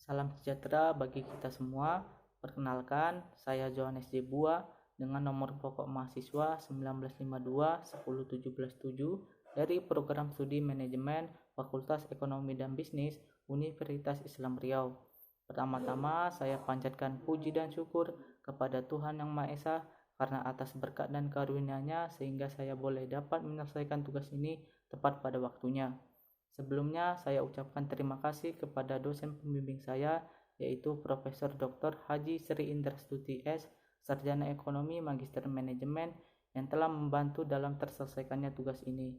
Salam sejahtera bagi kita semua. Perkenalkan, saya Johannes J. Bua dengan nomor pokok mahasiswa 1952-10177 dari Program Studi Manajemen Fakultas Ekonomi dan Bisnis Universitas Islam Riau. Pertama-tama, saya panjatkan puji dan syukur kepada Tuhan Yang Maha Esa karena atas berkat dan karunia-Nya sehingga saya boleh dapat menyelesaikan tugas ini tepat pada waktunya. Sebelumnya, saya ucapkan terima kasih kepada dosen pembimbing saya, yaitu Profesor Dr. Haji Sri Indrastuti S., Sarjana Ekonomi Magister Manajemen, yang telah membantu dalam terselesaikannya tugas ini.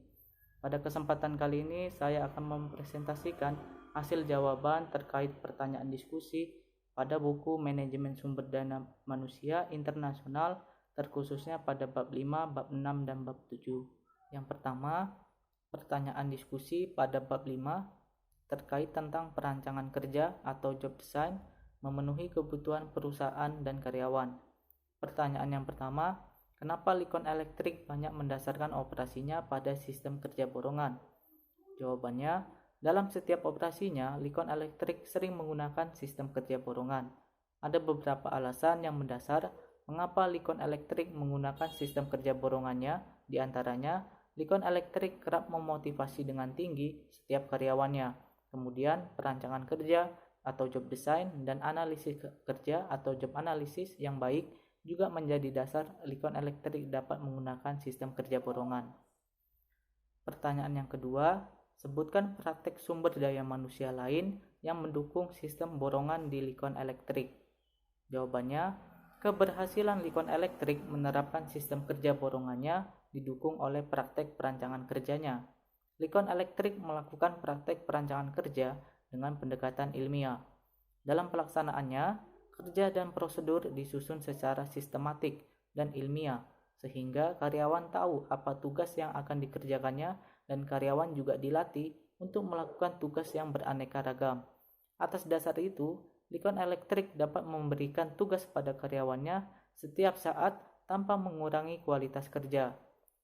Pada kesempatan kali ini, saya akan mempresentasikan hasil jawaban terkait pertanyaan diskusi pada buku Manajemen Sumber Daya Manusia Internasional, terkhususnya pada bab 5, bab 6, dan bab 7. Yang pertama, pertanyaan diskusi pada bab 5 terkait tentang perancangan kerja atau job design memenuhi kebutuhan perusahaan dan karyawan. Pertanyaan yang pertama, kenapa Likon Elektrik banyak mendasarkan operasinya pada sistem kerja borongan? Jawabannya, dalam setiap operasinya, Likon Elektrik sering menggunakan sistem kerja borongan. Ada beberapa alasan yang mendasar mengapa Likon Elektrik menggunakan sistem kerja borongannya, diantaranya Likon Elektrik kerap memotivasi dengan tinggi setiap karyawannya. Kemudian, perancangan kerja atau job design dan analisis kerja atau job analisis yang baik juga menjadi dasar Likon Elektrik dapat menggunakan sistem kerja borongan. Pertanyaan yang kedua, sebutkan praktek sumber daya manusia lain yang mendukung sistem borongan di Likon Elektrik. Jawabannya, keberhasilan Likon Elektrik menerapkan sistem kerja borongannya didukung oleh praktek perancangan kerjanya. Likon Elektrik melakukan praktek perancangan kerja dengan pendekatan ilmiah. Dalam pelaksanaannya, kerja dan prosedur disusun secara sistematik dan ilmiah, sehingga karyawan tahu apa tugas yang akan dikerjakannya dan karyawan juga dilatih untuk melakukan tugas yang beraneka ragam. Atas dasar itu, Likon Elektrik dapat memberikan tugas pada karyawannya setiap saat tanpa mengurangi kualitas kerja.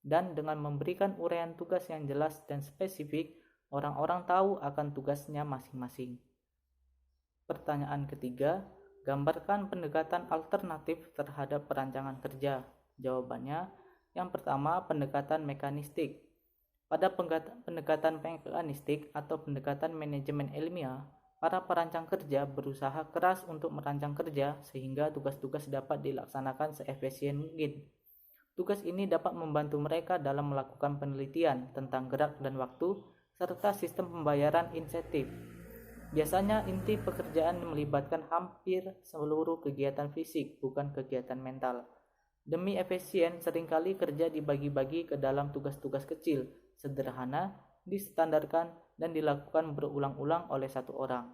Dan dengan memberikan uraian tugas yang jelas dan spesifik, orang-orang tahu akan tugasnya masing-masing. Pertanyaan ketiga, gambarkan pendekatan alternatif terhadap perancangan kerja. Jawabannya, yang pertama, pendekatan mekanistik. Pada pendekatan mekanistik atau pendekatan manajemen ilmiah, para perancang kerja berusaha keras untuk merancang kerja sehingga tugas-tugas dapat dilaksanakan seefisien mungkin. Tugas ini dapat membantu mereka dalam melakukan penelitian tentang gerak dan waktu, serta sistem pembayaran insentif. Biasanya inti pekerjaan melibatkan hampir seluruh kegiatan fisik, bukan kegiatan mental. Demi efisien, seringkali kerja dibagi-bagi ke dalam tugas-tugas kecil, sederhana, distandarkan, dan dilakukan berulang-ulang oleh satu orang.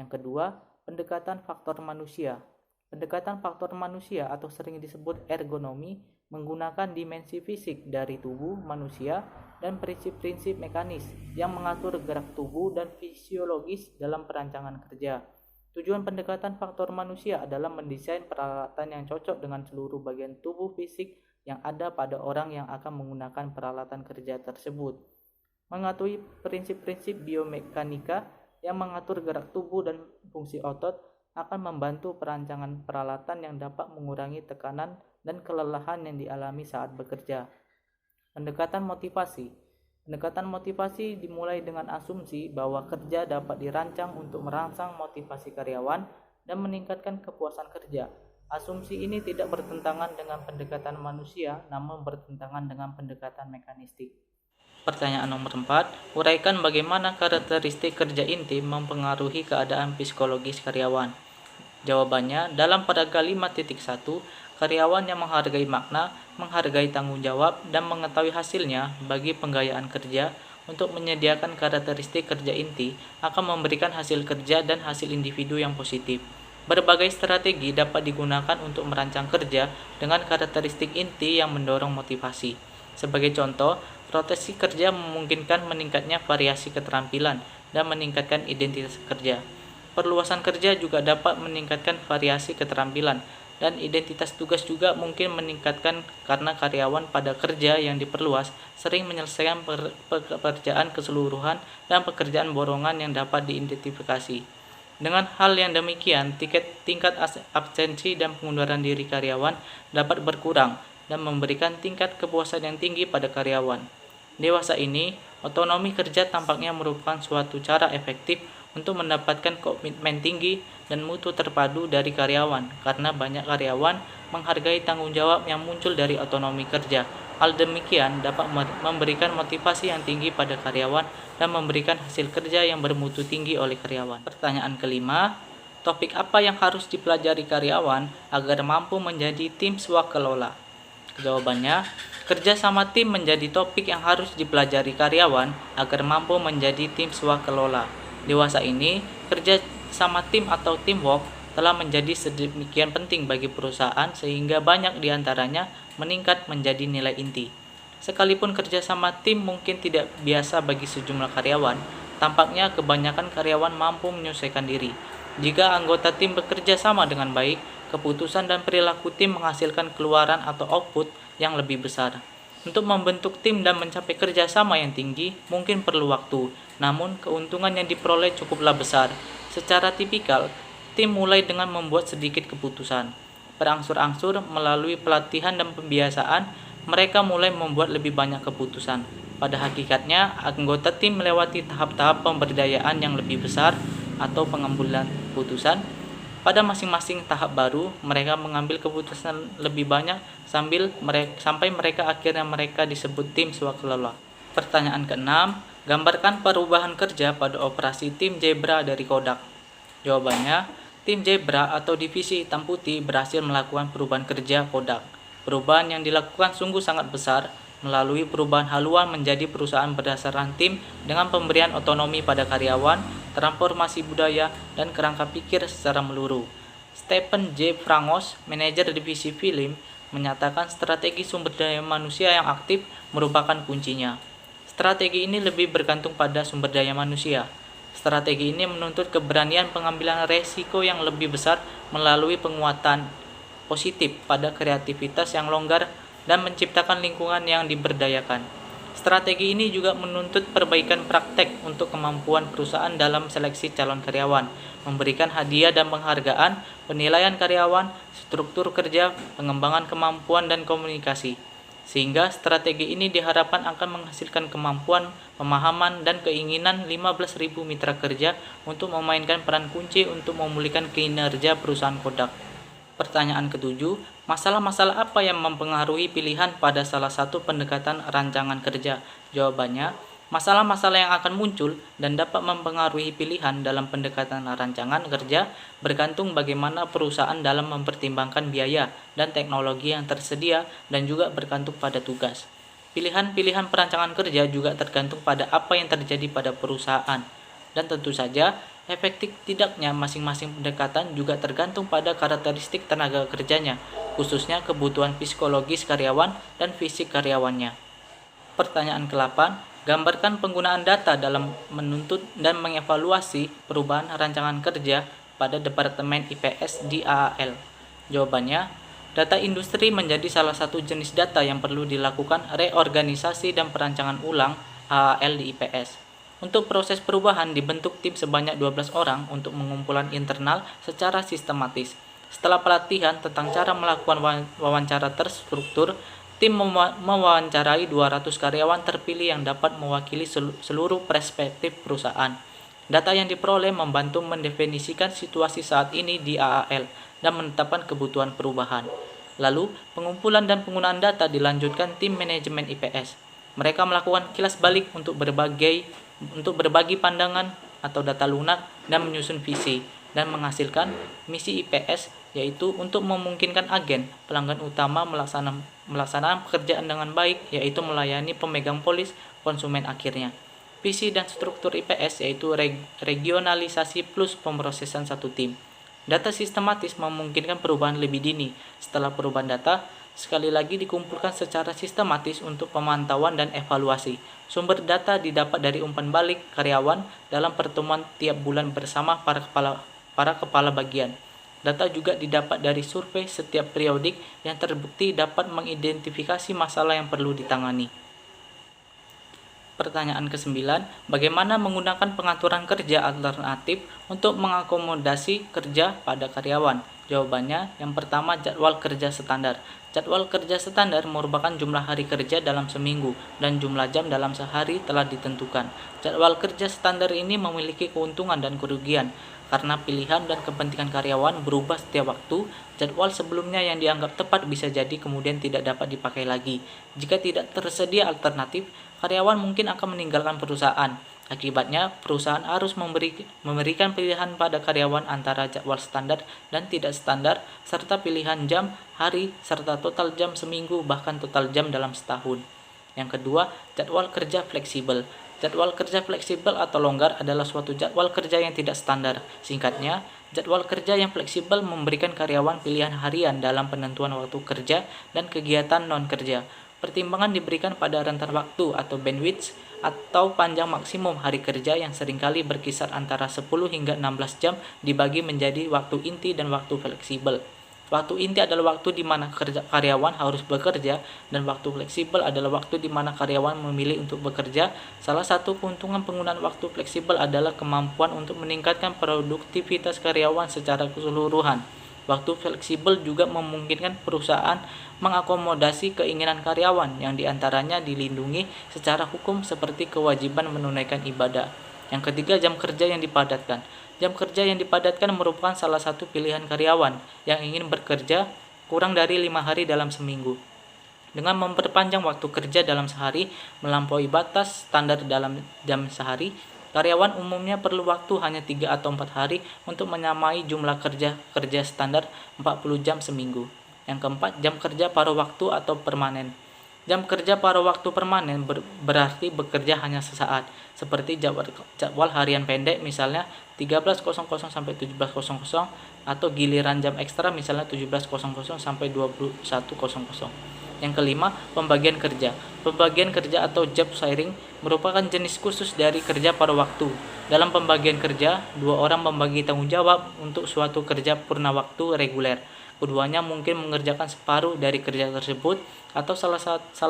Yang kedua, pendekatan faktor manusia. Pendekatan faktor manusia atau sering disebut ergonomi menggunakan dimensi fisik dari tubuh manusia dan prinsip-prinsip mekanis yang mengatur gerak tubuh dan fisiologis dalam perancangan kerja. Tujuan pendekatan faktor manusia adalah mendesain peralatan yang cocok dengan seluruh bagian tubuh fisik yang ada pada orang yang akan menggunakan peralatan kerja tersebut. Mengetahui prinsip-prinsip biomekanika yang mengatur gerak tubuh dan fungsi otot akan membantu perancangan peralatan yang dapat mengurangi tekanan dan kelelahan yang dialami saat bekerja. Pendekatan motivasi. Pendekatan motivasi dimulai dengan asumsi bahwa kerja dapat dirancang untuk merangsang motivasi karyawan dan meningkatkan kepuasan kerja. Asumsi ini tidak bertentangan dengan pendekatan manusia, namun bertentangan dengan pendekatan mekanistik. Pertanyaan nomor 4, uraikan bagaimana karakteristik kerja inti mempengaruhi keadaan psikologis karyawan. Jawabannya, dalam paragraf 5.1, karyawan yang menghargai makna, menghargai tanggung jawab, dan mengetahui hasilnya bagi penggayaan kerja untuk menyediakan karakteristik kerja inti akan memberikan hasil kerja dan hasil individu yang positif. Berbagai strategi dapat digunakan untuk merancang kerja dengan karakteristik inti yang mendorong motivasi. Sebagai contoh, rotasi kerja memungkinkan meningkatnya variasi keterampilan dan meningkatkan identitas kerja. Perluasan kerja juga dapat meningkatkan variasi keterampilan dan identitas tugas juga mungkin meningkatkan karena karyawan pada kerja yang diperluas sering menyelesaikan pekerjaan keseluruhan dan pekerjaan borongan yang dapat diidentifikasi. Dengan hal yang demikian, tingkat absensi dan pengunduran diri karyawan dapat berkurang dan memberikan tingkat kepuasan yang tinggi pada karyawan. Dewasa ini, otonomi kerja tampaknya merupakan suatu cara efektif untuk mendapatkan komitmen tinggi dan mutu terpadu dari karyawan, karena banyak karyawan menghargai tanggung jawab yang muncul dari otonomi kerja. Hal demikian dapat memberikan motivasi yang tinggi pada karyawan dan memberikan hasil kerja yang bermutu tinggi oleh karyawan. Pertanyaan kelima, topik apa yang harus dipelajari karyawan agar mampu menjadi tim swakelola? Jawabannya, kerja sama tim menjadi topik yang harus dipelajari karyawan agar mampu menjadi tim swakelola. Dewasa ini, kerja sama tim atau teamwork telah menjadi sedemikian penting bagi perusahaan sehingga banyak diantaranya meningkat menjadi nilai inti. Sekalipun kerja sama tim mungkin tidak biasa bagi sejumlah karyawan, tampaknya kebanyakan karyawan mampu menyesuaikan diri. Jika anggota tim bekerja sama dengan baik, keputusan dan perilaku tim menghasilkan keluaran atau output yang lebih besar. Untuk membentuk tim dan mencapai kerja sama yang tinggi mungkin perlu waktu, namun keuntungan yang diperoleh cukuplah besar. Secara tipikal, tim mulai dengan membuat sedikit keputusan. Berangsur-angsur melalui pelatihan dan pembiasaan, mereka mulai membuat lebih banyak keputusan. Pada hakikatnya, anggota tim melewati tahap-tahap pemberdayaan yang lebih besar atau pengambilan keputusan. Pada masing-masing tahap baru, mereka mengambil keputusan lebih banyak sampai mereka akhirnya disebut tim swakelola. Pertanyaan keenam, gambarkan perubahan kerja pada operasi tim Zebra dari Kodak. Jawabannya, tim Zebra atau divisi hitam putih berhasil melakukan perubahan kerja Kodak. Perubahan yang dilakukan sungguh sangat besar melalui perubahan haluan menjadi perusahaan berdasarkan tim dengan pemberian otonomi pada karyawan, transformasi budaya, dan kerangka pikir secara menyeluruh. Stephen J. Frangos, manajer divisi film, menyatakan strategi sumber daya manusia yang aktif merupakan kuncinya. Strategi ini lebih bergantung pada sumber daya manusia. Strategi ini menuntut keberanian pengambilan resiko yang lebih besar melalui penguatan positif pada kreativitas yang longgar dan menciptakan lingkungan yang diberdayakan. Strategi ini juga menuntut perbaikan praktek untuk kemampuan perusahaan dalam seleksi calon karyawan, memberikan hadiah dan penghargaan, penilaian karyawan, struktur kerja, pengembangan kemampuan dan komunikasi. Sehingga strategi ini diharapkan akan menghasilkan kemampuan, pemahaman, dan keinginan 15.000 mitra kerja untuk memainkan peran kunci untuk memulihkan kinerja perusahaan Kodak. Pertanyaan ketujuh, masalah-masalah apa yang mempengaruhi pilihan pada salah satu pendekatan rancangan kerja? Jawabannya, masalah-masalah yang akan muncul dan dapat mempengaruhi pilihan dalam pendekatan rancangan kerja bergantung bagaimana perusahaan dalam mempertimbangkan biaya dan teknologi yang tersedia dan juga bergantung pada tugas. Pilihan-pilihan perancangan kerja juga tergantung pada apa yang terjadi pada perusahaan. Dan tentu saja, efektif tidaknya masing-masing pendekatan juga tergantung pada karakteristik tenaga kerjanya, khususnya kebutuhan psikologis karyawan dan fisik karyawannya. Pertanyaan ke-8, gambarkan penggunaan data dalam menuntut dan mengevaluasi perubahan rancangan kerja pada Departemen IPS di AAL. Jawabannya, data industri menjadi salah satu jenis data yang perlu dilakukan reorganisasi dan perancangan ulang AAL di IPS. Untuk proses perubahan dibentuk tim sebanyak 12 orang untuk mengumpulkan internal secara sistematis. Setelah pelatihan tentang cara melakukan wawancara terstruktur, tim mewawancarai 200 karyawan terpilih yang dapat mewakili seluruh perspektif perusahaan. Data yang diperoleh membantu mendefinisikan situasi saat ini di AAL dan menetapkan kebutuhan perubahan. Lalu, pengumpulan dan penggunaan data dilanjutkan tim manajemen IPS. Mereka melakukan kilas balik untuk berbagi pandangan atau data lunak dan menyusun visi dan menghasilkan misi IPS, yaitu untuk memungkinkan agen pelanggan utama melaksanakan pekerjaan dengan baik, yaitu melayani pemegang polis konsumen akhirnya. Visi dan struktur IPS yaitu regionalisasi plus pemrosesan satu tim. Data sistematis memungkinkan perubahan lebih dini. Setelah perubahan data, sekali lagi dikumpulkan secara sistematis untuk pemantauan dan evaluasi. Sumber data didapat dari umpan balik karyawan dalam pertemuan tiap bulan bersama para kepala bagian. Data juga didapat dari survei setiap periodik yang terbukti dapat mengidentifikasi masalah yang perlu ditangani. Pertanyaan ke-9, bagaimana menggunakan pengaturan kerja alternatif untuk mengakomodasi kerja pada karyawan? Jawabannya, yang pertama jadwal kerja standar. Jadwal kerja standar merupakan jumlah hari kerja dalam seminggu dan jumlah jam dalam sehari telah ditentukan. Jadwal kerja standar ini memiliki keuntungan dan kerugian. Karena pilihan dan kepentingan karyawan berubah setiap waktu, jadwal sebelumnya yang dianggap tepat bisa jadi kemudian tidak dapat dipakai lagi. Jika tidak tersedia alternatif, karyawan mungkin akan meninggalkan perusahaan. Akibatnya, perusahaan harus memberikan pilihan pada karyawan antara jadwal standar dan tidak standar, serta pilihan jam, hari, serta total jam seminggu, bahkan total jam dalam setahun. Yang kedua, jadwal kerja fleksibel. Jadwal kerja fleksibel atau longgar adalah suatu jadwal kerja yang tidak standar. Singkatnya, jadwal kerja yang fleksibel memberikan karyawan pilihan harian dalam penentuan waktu kerja dan kegiatan non-kerja. Pertimbangan diberikan pada rentan waktu atau bandwidth atau panjang maksimum hari kerja yang seringkali berkisar antara 10 hingga 16 jam dibagi menjadi waktu inti dan waktu fleksibel. Waktu inti adalah waktu di mana karyawan harus bekerja dan waktu fleksibel adalah waktu di mana karyawan memilih untuk bekerja. Salah satu keuntungan penggunaan waktu fleksibel adalah kemampuan untuk meningkatkan produktivitas karyawan secara keseluruhan. Waktu fleksibel juga memungkinkan perusahaan mengakomodasi keinginan karyawan yang diantaranya dilindungi secara hukum seperti kewajiban menunaikan ibadah. Yang ketiga, jam kerja yang dipadatkan. Jam kerja yang dipadatkan merupakan salah satu pilihan karyawan yang ingin bekerja kurang dari 5 hari dalam seminggu. Dengan memperpanjang waktu kerja dalam sehari melampaui batas standar dalam jam sehari, karyawan umumnya perlu waktu hanya 3 atau 4 hari untuk menyamai jumlah kerja standar 40 jam seminggu. Yang keempat, jam kerja paruh waktu atau permanen. Jam kerja paruh waktu permanen berarti bekerja hanya sesaat, seperti jadwal harian pendek misalnya 13.00 sampai 17.00 atau giliran jam ekstra misalnya 17.00 sampai 21.00. Yang kelima, pembagian kerja. Pembagian kerja atau job sharing merupakan jenis khusus dari kerja paruh waktu. Dalam pembagian kerja, dua orang membagi tanggung jawab untuk suatu kerja purna waktu reguler. Keduanya mungkin mengerjakan separuh dari kerja tersebut atau salah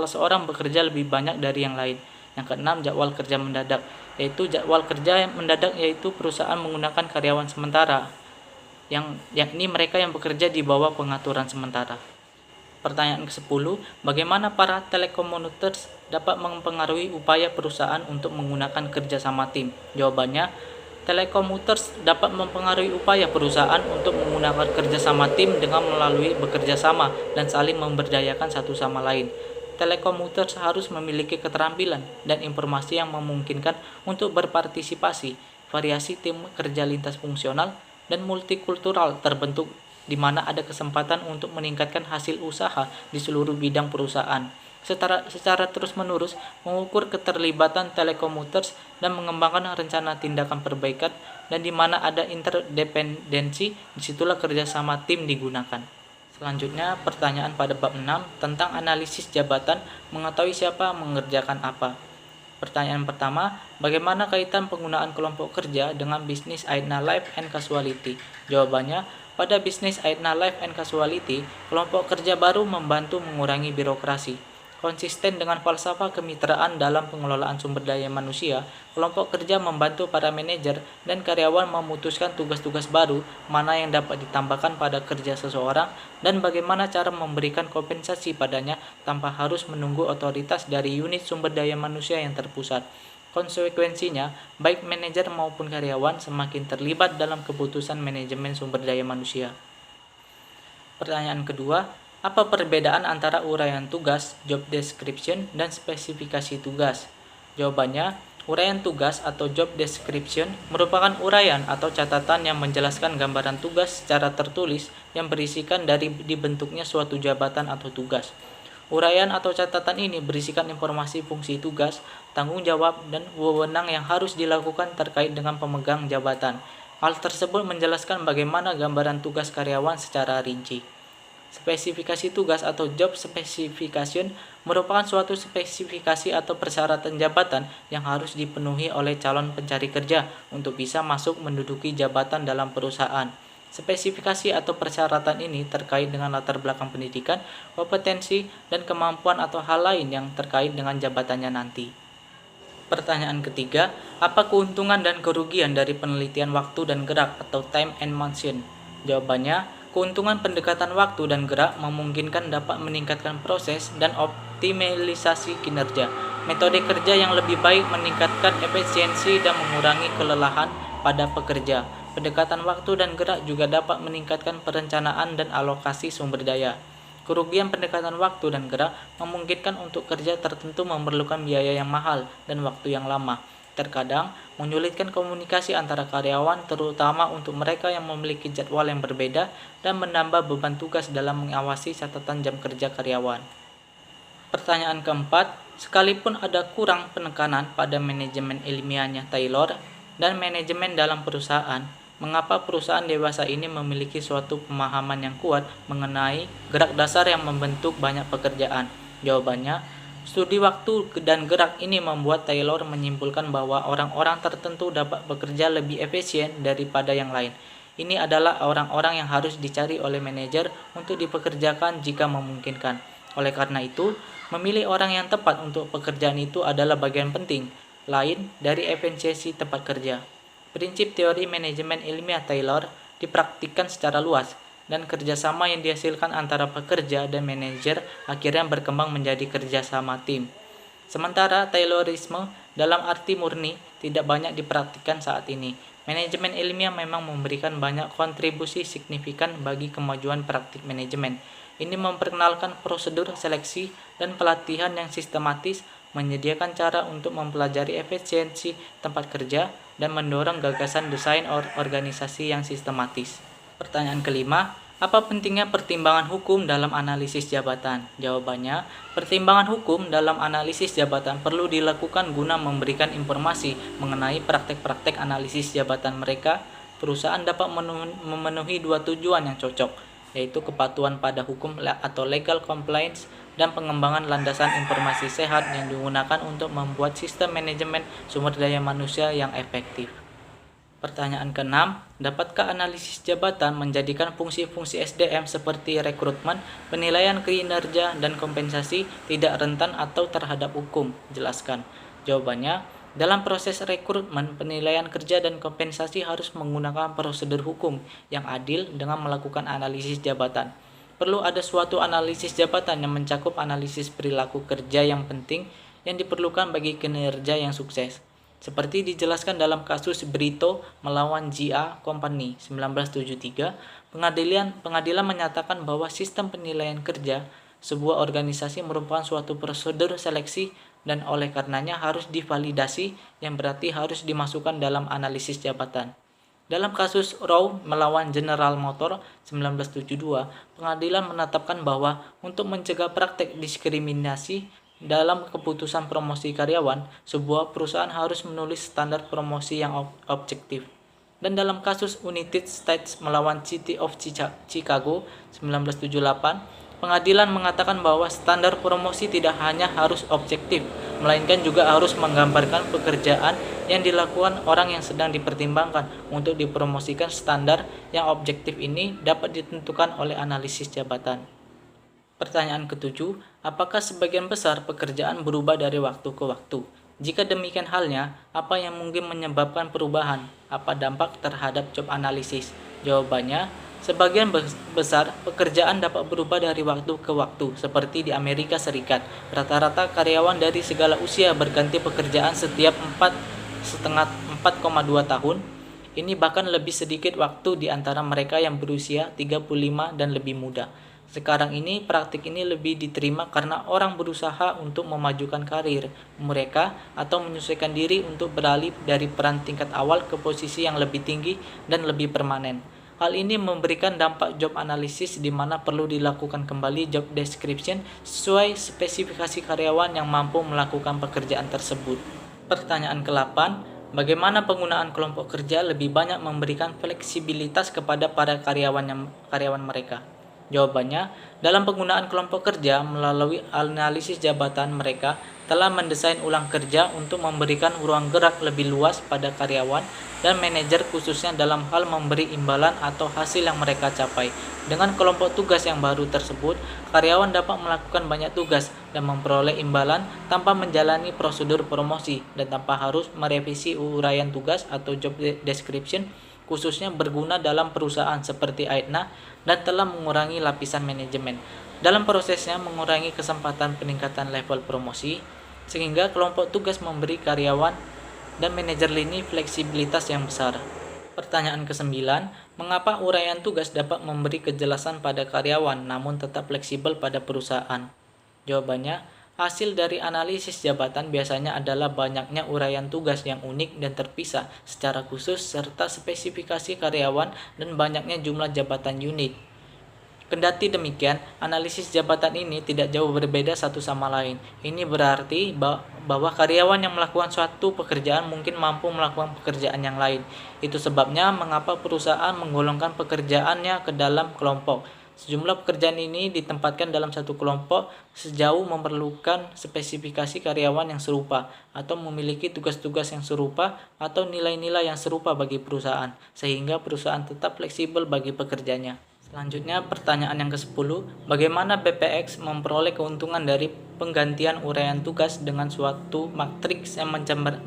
seorang bekerja lebih banyak dari yang lain. Yang keenam, jadwal kerja mendadak. Jadwal kerja yang mendadak yaitu perusahaan menggunakan karyawan sementara, yakni mereka yang bekerja di bawah pengaturan sementara. Pertanyaan ke-10, bagaimana para telekomunikers dapat mempengaruhi upaya perusahaan untuk menggunakan kerjasama tim? Jawabannya, telekomunikers dapat mempengaruhi upaya perusahaan untuk menggunakan kerjasama tim dengan melalui bekerja sama dan saling memberdayakan satu sama lain. Telekomunikers harus memiliki keterampilan dan informasi yang memungkinkan untuk berpartisipasi. Variasi tim kerja lintas fungsional dan multikultural terbentuk di mana ada kesempatan untuk meningkatkan hasil usaha di seluruh bidang perusahaan. Secara terus-menerus mengukur keterlibatan telekomunikers dan mengembangkan rencana tindakan perbaikan, dan di mana ada interdependensi, disitulah kerjasama tim digunakan. Selanjutnya, pertanyaan pada bab 6 tentang analisis jabatan, mengetahui siapa mengerjakan apa. Pertanyaan pertama, bagaimana kaitan penggunaan kelompok kerja dengan bisnis Aetna Life and Casualty? Jawabannya, pada bisnis Aetna Life and Casualty, kelompok kerja baru membantu mengurangi birokrasi. Konsisten dengan falsafah kemitraan dalam pengelolaan sumber daya manusia, kelompok kerja membantu para manajer dan karyawan memutuskan tugas-tugas baru, mana yang dapat ditambahkan pada kerja seseorang, dan bagaimana cara memberikan kompensasi padanya tanpa harus menunggu otoritas dari unit sumber daya manusia yang terpusat. Konsekuensinya, baik manajer maupun karyawan semakin terlibat dalam keputusan manajemen sumber daya manusia. Pertanyaan kedua, apa perbedaan antara uraian tugas, job description, dan spesifikasi tugas? Jawabannya, uraian tugas atau job description merupakan uraian atau catatan yang menjelaskan gambaran tugas secara tertulis yang berisikan dari dibentuknya suatu jabatan atau tugas. Uraian atau catatan ini berisikan informasi fungsi tugas, tanggung jawab, dan wewenang yang harus dilakukan terkait dengan pemegang jabatan. Hal tersebut menjelaskan bagaimana gambaran tugas karyawan secara rinci. Spesifikasi tugas atau job specification merupakan suatu spesifikasi atau persyaratan jabatan yang harus dipenuhi oleh calon pencari kerja untuk bisa masuk menduduki jabatan dalam perusahaan. Spesifikasi atau persyaratan ini terkait dengan latar belakang pendidikan, kompetensi, dan kemampuan atau hal lain yang terkait dengan jabatannya nanti. Pertanyaan ketiga, apa keuntungan dan kerugian dari penelitian waktu dan gerak atau time and motion? Jawabannya, keuntungan pendekatan waktu dan gerak memungkinkan dapat meningkatkan proses dan optimalisasi kinerja. Metode kerja yang lebih baik meningkatkan efisiensi dan mengurangi kelelahan pada pekerja. Pendekatan waktu dan gerak juga dapat meningkatkan perencanaan dan alokasi sumber daya. Kerugian pendekatan waktu dan gerak memungkinkan untuk kerja tertentu memerlukan biaya yang mahal dan waktu yang lama. Terkadang menyulitkan komunikasi antara karyawan, terutama untuk mereka yang memiliki jadwal yang berbeda dan menambah beban tugas dalam mengawasi catatan jam kerja karyawan. Pertanyaan keempat, sekalipun ada kurang penekanan pada manajemen ilmiahnya Taylor dan manajemen dalam perusahaan, mengapa perusahaan dewasa ini memiliki suatu pemahaman yang kuat mengenai gerak dasar yang membentuk banyak pekerjaan? Jawabannya, studi waktu dan gerak ini membuat Taylor menyimpulkan bahwa orang-orang tertentu dapat bekerja lebih efisien daripada yang lain. Ini adalah orang-orang yang harus dicari oleh manajer untuk dipekerjakan jika memungkinkan. Oleh karena itu, memilih orang yang tepat untuk pekerjaan itu adalah bagian penting lain dari efisiensi tempat kerja. Prinsip teori manajemen ilmiah Taylor dipraktikkan secara luas, dan kerjasama yang dihasilkan antara pekerja dan manajer akhirnya berkembang menjadi kerjasama tim. Sementara Taylorisme dalam arti murni tidak banyak dipraktikkan saat ini. Manajemen ilmiah memang memberikan banyak kontribusi signifikan bagi kemajuan praktik manajemen. Ini memperkenalkan prosedur seleksi dan pelatihan yang sistematis, menyediakan cara untuk mempelajari efisiensi tempat kerja, dan mendorong gagasan desain organisasi yang sistematis. Pertanyaan kelima, apa pentingnya pertimbangan hukum dalam analisis jabatan? Jawabannya, pertimbangan hukum dalam analisis jabatan perlu dilakukan guna memberikan informasi mengenai praktek-praktek analisis jabatan mereka. Perusahaan dapat memenuhi dua tujuan yang cocok, yaitu kepatuhan pada hukum atau legal compliance dan pengembangan landasan informasi sehat yang digunakan untuk membuat sistem manajemen sumber daya manusia yang efektif. Pertanyaan keenam, dapatkah analisis jabatan menjadikan fungsi-fungsi SDM seperti rekrutmen, penilaian kinerja, dan kompensasi tidak rentan atau terhadap hukum? Jelaskan. Jawabannya, dalam proses rekrutmen, penilaian kerja, dan kompensasi harus menggunakan prosedur hukum yang adil dengan melakukan analisis jabatan. Perlu ada suatu analisis jabatan yang mencakup analisis perilaku kerja yang penting yang diperlukan bagi kinerja yang sukses. Seperti dijelaskan dalam kasus Brito melawan GA Company 1973, pengadilan menyatakan bahwa sistem penilaian kerja sebuah organisasi merupakan suatu prosedur seleksi dan oleh karenanya harus divalidasi, yang berarti harus dimasukkan dalam analisis jabatan. Dalam kasus Rowe melawan General Motor 1972, pengadilan menetapkan bahwa untuk mencegah praktek diskriminasi dalam keputusan promosi karyawan, sebuah perusahaan harus menulis standar promosi yang objektif. Dan dalam kasus United States melawan City of Chicago 1978, pengadilan mengatakan bahwa standar promosi tidak hanya harus objektif, melainkan juga harus menggambarkan pekerjaan yang dilakukan orang yang sedang dipertimbangkan. Untuk dipromosikan, standar yang objektif ini dapat ditentukan oleh analisis jabatan. Pertanyaan ketujuh, apakah sebagian besar pekerjaan berubah dari waktu ke waktu? Jika demikian halnya, apa yang mungkin menyebabkan perubahan? Apa dampak terhadap job analisis? Jawabannya, sebagian besar pekerjaan dapat berubah dari waktu ke waktu. Seperti di Amerika Serikat, rata-rata karyawan dari segala usia berganti pekerjaan setiap 4,2 tahun. Ini bahkan lebih sedikit waktu di antara mereka yang berusia 35 dan lebih muda. Sekarang ini praktik ini lebih diterima karena orang berusaha untuk memajukan karir mereka atau menyesuaikan diri untuk beralih dari peran tingkat awal ke posisi yang lebih tinggi dan lebih permanen. Hal ini memberikan dampak job analisis di mana perlu dilakukan kembali job description sesuai spesifikasi karyawan yang mampu melakukan pekerjaan tersebut. Pertanyaan ke-8, bagaimana penggunaan kelompok kerja lebih banyak memberikan fleksibilitas kepada para karyawan mereka? Jawabannya, dalam penggunaan kelompok kerja melalui analisis jabatan mereka telah mendesain ulang kerja untuk memberikan ruang gerak lebih luas pada karyawan dan manajer khususnya dalam hal memberi imbalan atau hasil yang mereka capai. Dengan kelompok tugas yang baru tersebut, karyawan dapat melakukan banyak tugas dan memperoleh imbalan tanpa menjalani prosedur promosi dan tanpa harus merevisi uraian tugas atau job description, khususnya berguna dalam perusahaan seperti Aetna dan telah mengurangi lapisan manajemen. Dalam prosesnya mengurangi kesempatan peningkatan level promosi, sehingga kelompok tugas memberi karyawan dan manajer lini fleksibilitas yang besar. Pertanyaan ke-9, mengapa uraian tugas dapat memberi kejelasan pada karyawan namun tetap fleksibel pada perusahaan? Jawabannya, hasil dari analisis jabatan biasanya adalah banyaknya uraian tugas yang unik dan terpisah secara khusus serta spesifikasi karyawan dan banyaknya jumlah jabatan unit. Kendati demikian, analisis jabatan ini tidak jauh berbeda satu sama lain. Ini berarti bahwa karyawan yang melakukan suatu pekerjaan mungkin mampu melakukan pekerjaan yang lain. Itu sebabnya mengapa perusahaan menggolongkan pekerjaannya ke dalam kelompok. Sejumlah pekerjaan ini ditempatkan dalam satu kelompok sejauh memerlukan spesifikasi karyawan yang serupa atau memiliki tugas-tugas yang serupa atau nilai-nilai yang serupa bagi perusahaan, sehingga perusahaan tetap fleksibel bagi pekerjanya. Selanjutnya, pertanyaan yang ke-10, bagaimana BPX memperoleh keuntungan dari penggantian uraian tugas dengan suatu matriks yang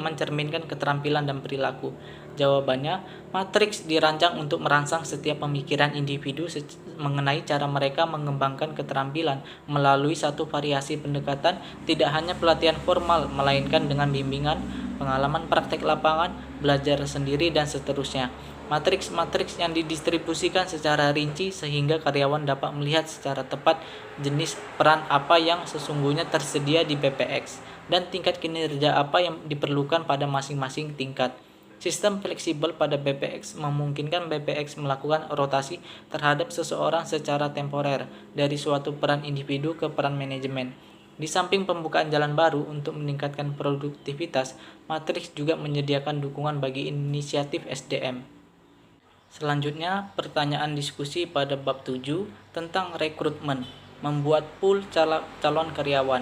mencerminkan keterampilan dan perilaku? Jawabannya, matriks dirancang untuk merangsang setiap pemikiran individu mengenai cara mereka mengembangkan keterampilan melalui satu variasi pendekatan, tidak hanya pelatihan formal, melainkan dengan bimbingan, pengalaman praktek lapangan, belajar sendiri, dan seterusnya. Matriks-matriks yang didistribusikan secara rinci sehingga karyawan dapat melihat secara tepat jenis peran apa yang sesungguhnya tersedia di BPX dan tingkat kinerja apa yang diperlukan pada masing-masing tingkat. Sistem fleksibel pada BPX memungkinkan BPX melakukan rotasi terhadap seseorang secara temporer dari suatu peran individu ke peran manajemen. Di samping pembukaan jalan baru untuk meningkatkan produktivitas, matriks juga menyediakan dukungan bagi inisiatif SDM. Selanjutnya, pertanyaan diskusi pada bab 7 tentang rekrutmen, membuat pool calon karyawan.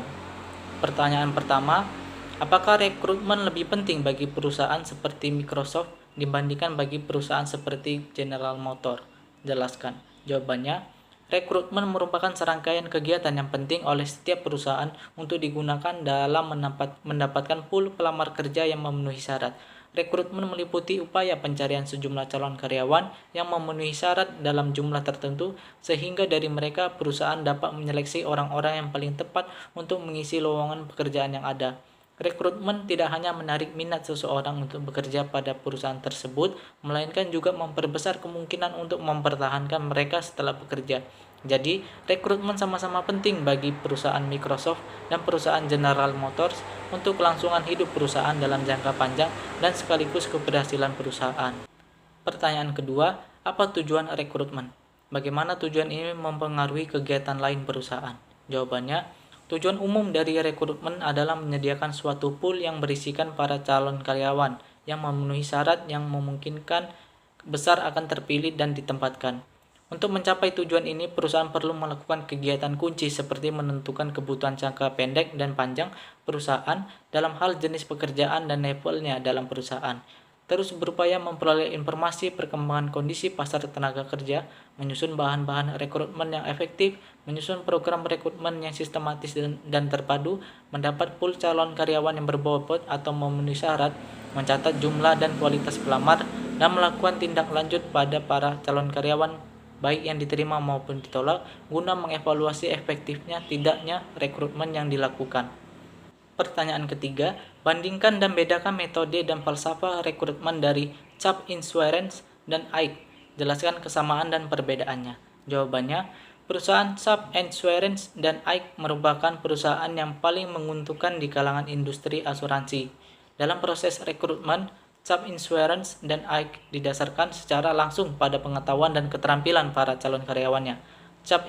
Pertanyaan pertama, apakah rekrutmen lebih penting bagi perusahaan seperti Microsoft dibandingkan bagi perusahaan seperti General Motors? Jelaskan. Jawabannya, rekrutmen merupakan serangkaian kegiatan yang penting oleh setiap perusahaan untuk digunakan dalam mendapatkan pool pelamar kerja yang memenuhi syarat. Rekrutmen meliputi upaya pencarian sejumlah calon karyawan yang memenuhi syarat dalam jumlah tertentu, sehingga dari mereka perusahaan dapat menyeleksi orang-orang yang paling tepat untuk mengisi lowongan pekerjaan yang ada. Rekrutmen tidak hanya menarik minat seseorang untuk bekerja pada perusahaan tersebut, melainkan juga memperbesar kemungkinan untuk mempertahankan mereka setelah bekerja. Jadi, rekrutmen sama-sama penting bagi perusahaan Microsoft dan perusahaan General Motors untuk kelangsungan hidup perusahaan dalam jangka panjang dan sekaligus keberhasilan perusahaan. Pertanyaan kedua, apa tujuan rekrutmen? Bagaimana tujuan ini mempengaruhi kegiatan lain perusahaan? Jawabannya, tujuan umum dari rekrutmen adalah menyediakan suatu pool yang berisikan para calon karyawan yang memenuhi syarat yang memungkinkan besar akan terpilih dan ditempatkan. Untuk mencapai tujuan ini, perusahaan perlu melakukan kegiatan kunci seperti menentukan kebutuhan jangka pendek dan panjang perusahaan dalam hal jenis pekerjaan dan levelnya dalam perusahaan. Terus berupaya memperoleh informasi perkembangan kondisi pasar tenaga kerja, menyusun bahan-bahan rekrutmen yang efektif, menyusun program rekrutmen yang sistematis dan terpadu, mendapat pool calon karyawan yang berbobot atau memenuhi syarat, mencatat jumlah dan kualitas pelamar, dan melakukan tindak lanjut pada para calon karyawan baik yang diterima maupun ditolak, guna mengevaluasi efektifnya tidaknya rekrutmen yang dilakukan. Pertanyaan ketiga, bandingkan dan bedakan metode dan falsafah rekrutmen dari Chubb Insurance dan Ike. Jelaskan kesamaan dan perbedaannya. Jawabannya, perusahaan Chubb Insurance dan Ike merupakan perusahaan yang paling menguntungkan di kalangan industri asuransi. Dalam proses rekrutmen, Chubb Insurance dan Ike didasarkan secara langsung pada pengetahuan dan keterampilan para calon karyawannya. Chubb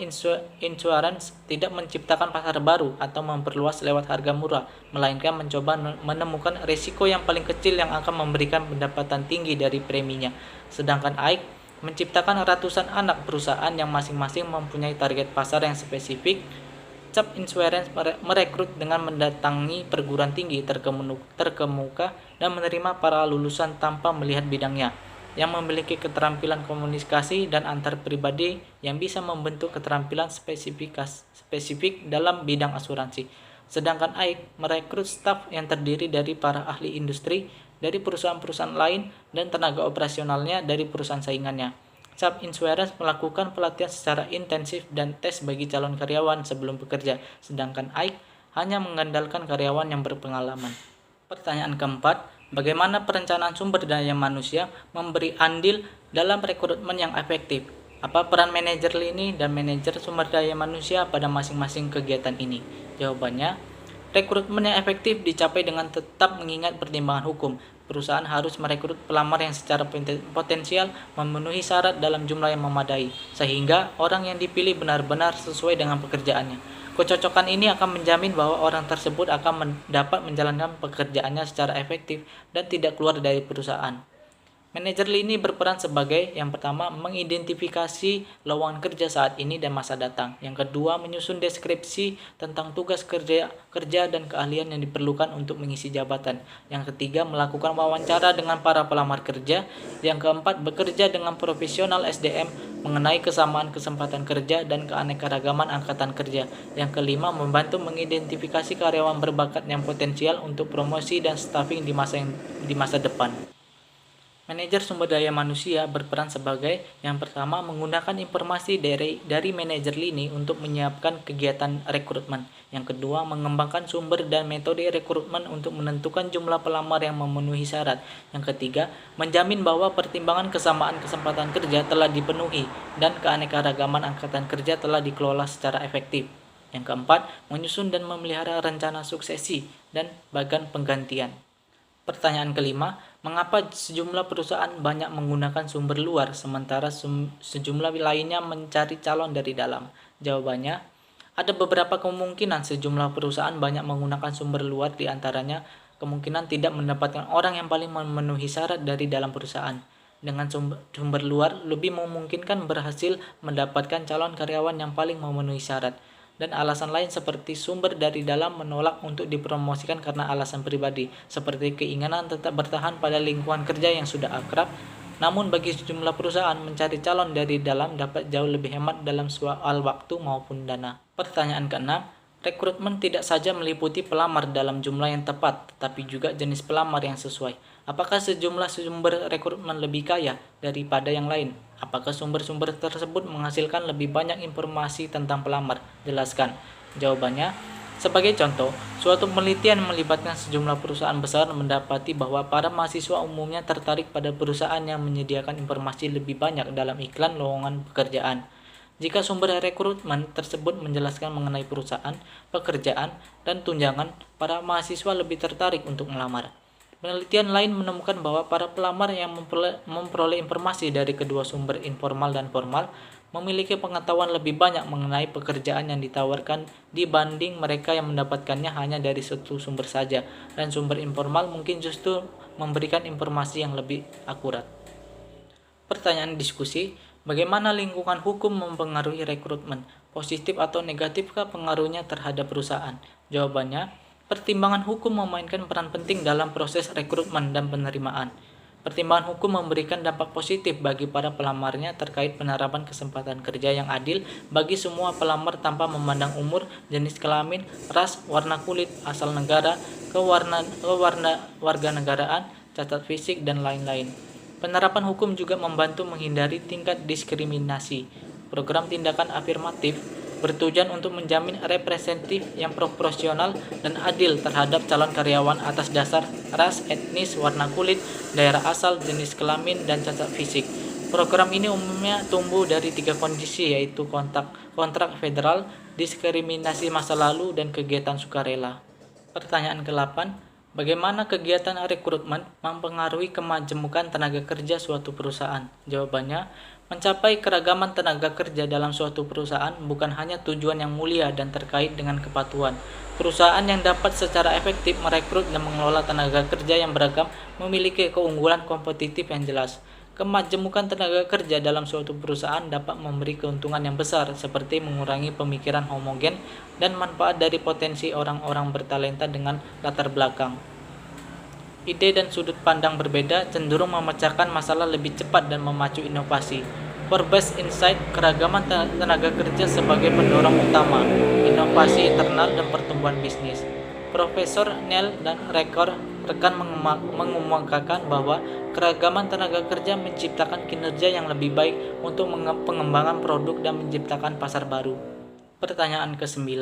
Insurance tidak menciptakan pasar baru atau memperluas lewat harga murah, melainkan mencoba menemukan risiko yang paling kecil yang akan memberikan pendapatan tinggi dari preminya. Sedangkan Ike menciptakan ratusan anak perusahaan yang masing-masing mempunyai target pasar yang spesifik Cap Insurance merekrut dengan mendatangi perguruan tinggi terkemuka dan menerima para lulusan tanpa melihat bidangnya, yang memiliki keterampilan komunikasi dan antar pribadi yang bisa membentuk keterampilan spesifik dalam bidang asuransi. Sedangkan AIK merekrut staf yang terdiri dari para ahli industri dari perusahaan-perusahaan lain dan tenaga operasionalnya dari perusahaan saingannya. Cap Insurance melakukan pelatihan secara intensif dan tes bagi calon karyawan sebelum bekerja, sedangkan AIK hanya mengandalkan karyawan yang berpengalaman. Pertanyaan keempat, bagaimana perencanaan sumber daya manusia memberi andil dalam rekrutmen yang efektif? Apa peran manajer lini dan manajer sumber daya manusia pada masing-masing kegiatan ini? Jawabannya, rekrutmen yang efektif dicapai dengan tetap mengingat pertimbangan hukum. Perusahaan harus merekrut pelamar yang secara potensial memenuhi syarat dalam jumlah yang memadai, sehingga orang yang dipilih benar-benar sesuai dengan pekerjaannya. Kecocokan ini akan menjamin bahwa orang tersebut akan dapat menjalankan pekerjaannya secara efektif dan tidak keluar dari perusahaan. Manajer lini berperan sebagai yang pertama mengidentifikasi lowongan kerja saat ini dan masa datang. Yang kedua menyusun deskripsi tentang tugas kerja dan keahlian yang diperlukan untuk mengisi jabatan. Yang ketiga melakukan wawancara dengan para pelamar kerja. Yang keempat bekerja dengan profesional SDM mengenai kesamaan kesempatan kerja dan keanekaragaman angkatan kerja. Yang kelima membantu mengidentifikasi karyawan berbakat yang potensial untuk promosi dan staffing di masa depan. Manajer sumber daya manusia berperan sebagai yang pertama menggunakan informasi dari manajer lini untuk menyiapkan kegiatan rekrutmen. Yang kedua mengembangkan sumber dan metode rekrutmen untuk menentukan jumlah pelamar yang memenuhi syarat. Yang ketiga menjamin bahwa pertimbangan kesamaan kesempatan kerja telah dipenuhi dan keanekaragaman angkatan kerja telah dikelola secara efektif. Yang keempat menyusun dan memelihara rencana suksesi dan bagan penggantian. Pertanyaan kelima, mengapa sejumlah perusahaan banyak menggunakan sumber luar sementara sejumlah lainnya mencari calon dari dalam? Jawabannya, ada beberapa kemungkinan sejumlah perusahaan banyak menggunakan sumber luar, di antaranya kemungkinan tidak mendapatkan orang yang paling memenuhi syarat dari dalam perusahaan. Dengan sumber luar lebih memungkinkan berhasil mendapatkan calon karyawan yang paling memenuhi syarat. Dan alasan lain seperti sumber dari dalam menolak untuk dipromosikan karena alasan pribadi, seperti keinginan tetap bertahan pada lingkungan kerja yang sudah akrab. Namun bagi sejumlah perusahaan, mencari calon dari dalam dapat jauh lebih hemat dalam soal waktu maupun dana. Pertanyaan keenam, rekrutmen tidak saja meliputi pelamar dalam jumlah yang tepat, tetapi juga jenis pelamar yang sesuai. Apakah sejumlah sumber rekrutmen lebih kaya daripada yang lain? Apakah sumber-sumber tersebut menghasilkan lebih banyak informasi tentang pelamar? Jelaskan. Jawabannya, sebagai contoh, suatu penelitian melibatkan sejumlah perusahaan besar mendapati bahwa para mahasiswa umumnya tertarik pada perusahaan yang menyediakan informasi lebih banyak dalam iklan lowongan pekerjaan. Jika sumber rekrutmen tersebut menjelaskan mengenai perusahaan, pekerjaan, dan tunjangan, para mahasiswa lebih tertarik untuk melamar. Penelitian lain menemukan bahwa para pelamar yang memperoleh informasi dari kedua sumber informal dan formal memiliki pengetahuan lebih banyak mengenai pekerjaan yang ditawarkan dibanding mereka yang mendapatkannya hanya dari satu sumber saja, dan sumber informal mungkin justru memberikan informasi yang lebih akurat. Pertanyaan diskusi, bagaimana lingkungan hukum mempengaruhi rekrutmen? Positif atau negatifkah pengaruhnya terhadap perusahaan? Jawabannya, pertimbangan hukum memainkan peran penting dalam proses rekrutmen dan penerimaan. Pertimbangan hukum memberikan dampak positif bagi para pelamarnya terkait penerapan kesempatan kerja yang adil bagi semua pelamar tanpa memandang umur, jenis kelamin, ras, warna kulit, asal negara, kewarganegaraan, cacat fisik, dan lain-lain. Penerapan hukum juga membantu menghindari tingkat diskriminasi. Program tindakan afirmatif bertujuan untuk menjamin representatif yang proporsional dan adil terhadap calon karyawan atas dasar ras, etnis, warna kulit, daerah asal, jenis kelamin, dan cacat fisik. Program ini umumnya tumbuh dari 3 kondisi, yaitu kontrak federal, diskriminasi masa lalu, dan kegiatan sukarela. Pertanyaan ke-8, bagaimana kegiatan rekrutmen mempengaruhi kemajemukan tenaga kerja suatu perusahaan? Jawabannya, mencapai keragaman tenaga kerja dalam suatu perusahaan bukan hanya tujuan yang mulia dan terkait dengan kepatuhan. Perusahaan yang dapat secara efektif merekrut dan mengelola tenaga kerja yang beragam memiliki keunggulan kompetitif yang jelas. Kemajemukan tenaga kerja dalam suatu perusahaan dapat memberi keuntungan yang besar, seperti mengurangi pemikiran homogen dan manfaat dari potensi orang-orang bertalenta dengan latar belakang. Ide dan sudut pandang berbeda cenderung memecahkan masalah lebih cepat dan memacu inovasi. Forbes Insight, keragaman tenaga kerja sebagai pendorong utama, inovasi internal dan pertumbuhan bisnis. Profesor Neil dan rekan mengemukakan bahwa keragaman tenaga kerja menciptakan kinerja yang lebih baik untuk pengembangan produk dan menciptakan pasar baru. Pertanyaan ke-9,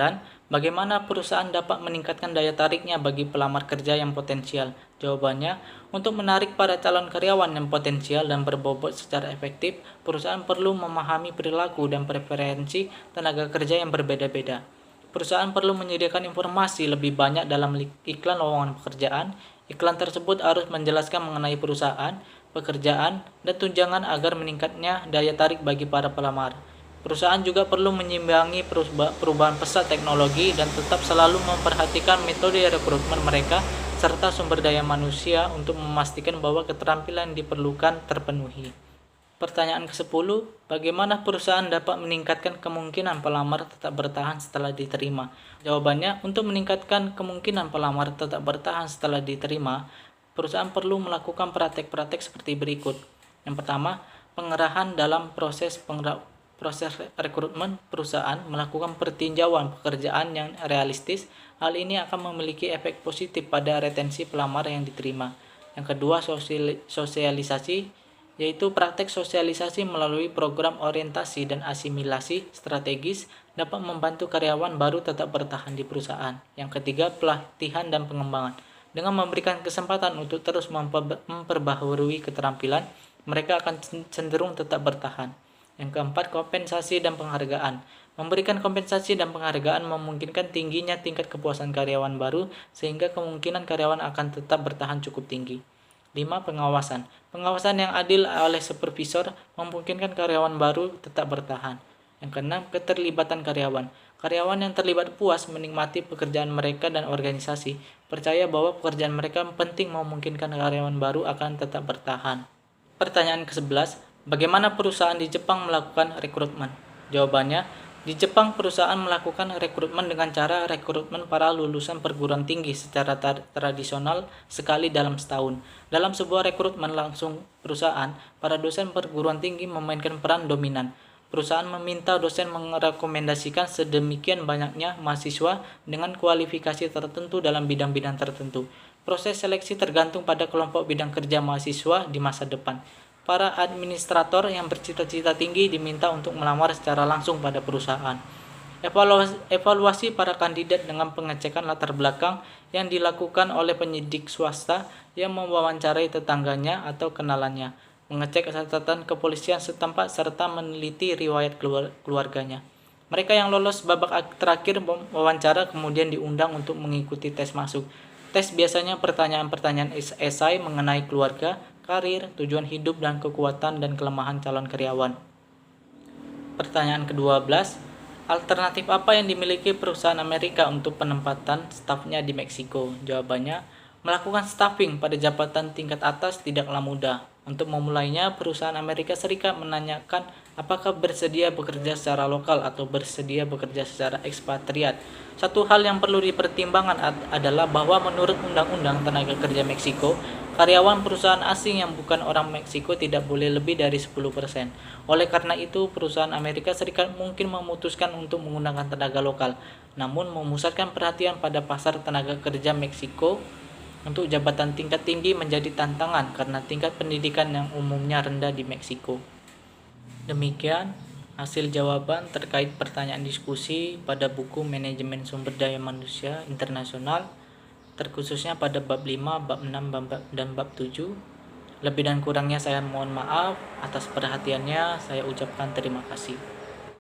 bagaimana perusahaan dapat meningkatkan daya tariknya bagi pelamar kerja yang potensial? Jawabannya, untuk menarik para calon karyawan yang potensial dan berbobot secara efektif, perusahaan perlu memahami perilaku dan preferensi tenaga kerja yang berbeda-beda. Perusahaan perlu menyediakan informasi lebih banyak dalam iklan lowongan pekerjaan. Iklan tersebut harus menjelaskan mengenai perusahaan, pekerjaan, dan tunjangan agar meningkatnya daya tarik bagi para pelamar. Perusahaan juga perlu menyimbangi perubahan pesat teknologi dan tetap selalu memperhatikan metode rekrutmen mereka serta sumber daya manusia untuk memastikan bahwa keterampilan yang diperlukan terpenuhi. Pertanyaan ke-10, bagaimana perusahaan dapat meningkatkan kemungkinan pelamar tetap bertahan setelah diterima? Jawabannya, untuk meningkatkan kemungkinan pelamar tetap bertahan setelah diterima, perusahaan perlu melakukan praktek-praktek seperti berikut. Yang pertama, pengerahan dalam proses rekrutmen. Perusahaan melakukan pertinjauan pekerjaan yang realistis. Hal ini akan memiliki efek positif pada retensi pelamar yang diterima. Yang kedua, sosialisasi, yaitu praktek sosialisasi melalui program orientasi dan asimilasi strategis dapat membantu karyawan baru tetap bertahan di perusahaan. Yang ketiga, pelatihan dan pengembangan. Dengan memberikan kesempatan untuk terus memperbaharui keterampilan, mereka akan cenderung tetap bertahan. Yang keempat, kompensasi dan penghargaan. Memberikan kompensasi dan penghargaan memungkinkan tingginya tingkat kepuasan karyawan baru sehingga kemungkinan karyawan akan tetap bertahan cukup tinggi. 5. Pengawasan. Pengawasan yang adil oleh supervisor memungkinkan karyawan baru tetap bertahan. Yang keenam, keterlibatan karyawan. Karyawan yang terlibat puas menikmati pekerjaan mereka dan organisasi, percaya bahwa pekerjaan mereka penting memungkinkan karyawan baru akan tetap bertahan. Pertanyaan ke-11, bagaimana perusahaan di Jepang melakukan rekrutmen? Jawabannya, di Jepang perusahaan melakukan rekrutmen dengan cara rekrutmen para lulusan perguruan tinggi secara tradisional sekali dalam setahun. Dalam sebuah rekrutmen langsung perusahaan, para dosen perguruan tinggi memainkan peran dominan. Perusahaan meminta dosen merekomendasikan sedemikian banyaknya mahasiswa dengan kualifikasi tertentu dalam bidang-bidang tertentu. Proses seleksi tergantung pada kelompok bidang kerja mahasiswa di masa depan. Para administrator yang bercita-cita tinggi diminta untuk melamar secara langsung pada perusahaan. Evaluasi para kandidat dengan pengecekan latar belakang yang dilakukan oleh penyidik swasta yang mewawancarai tetangganya atau kenalannya, mengecek catatan kepolisian setempat serta meneliti riwayat keluarganya. Mereka yang lolos babak terakhir wawancara kemudian diundang untuk mengikuti tes masuk. Tes biasanya pertanyaan-pertanyaan esai mengenai keluarga, karir, tujuan hidup, dan kekuatan dan kelemahan calon karyawan. Pertanyaan ke-12, alternatif apa yang dimiliki perusahaan Amerika untuk penempatan stafnya di Meksiko? Jawabannya, melakukan staffing pada jabatan tingkat atas tidaklah mudah. Untuk memulainya, perusahaan Amerika Serikat menanyakan apakah bersedia bekerja secara lokal atau bersedia bekerja secara ekspatriat. Satu hal yang perlu dipertimbangkan adalah bahwa menurut Undang-Undang Tenaga Kerja Meksiko, karyawan perusahaan asing yang bukan orang Meksiko tidak boleh lebih dari 10%. Oleh karena itu, perusahaan Amerika Serikat mungkin memutuskan untuk menggunakan tenaga lokal, namun memusatkan perhatian pada pasar tenaga kerja Meksiko. Untuk jabatan tingkat tinggi menjadi tantangan karena tingkat pendidikan yang umumnya rendah di Meksiko. Demikian hasil jawaban terkait pertanyaan diskusi pada buku Manajemen Sumber Daya Manusia Internasional, terkhususnya pada bab 5, bab 6, dan bab 7. Lebih dan kurangnya saya mohon maaf. Atas perhatiannya saya ucapkan terima kasih.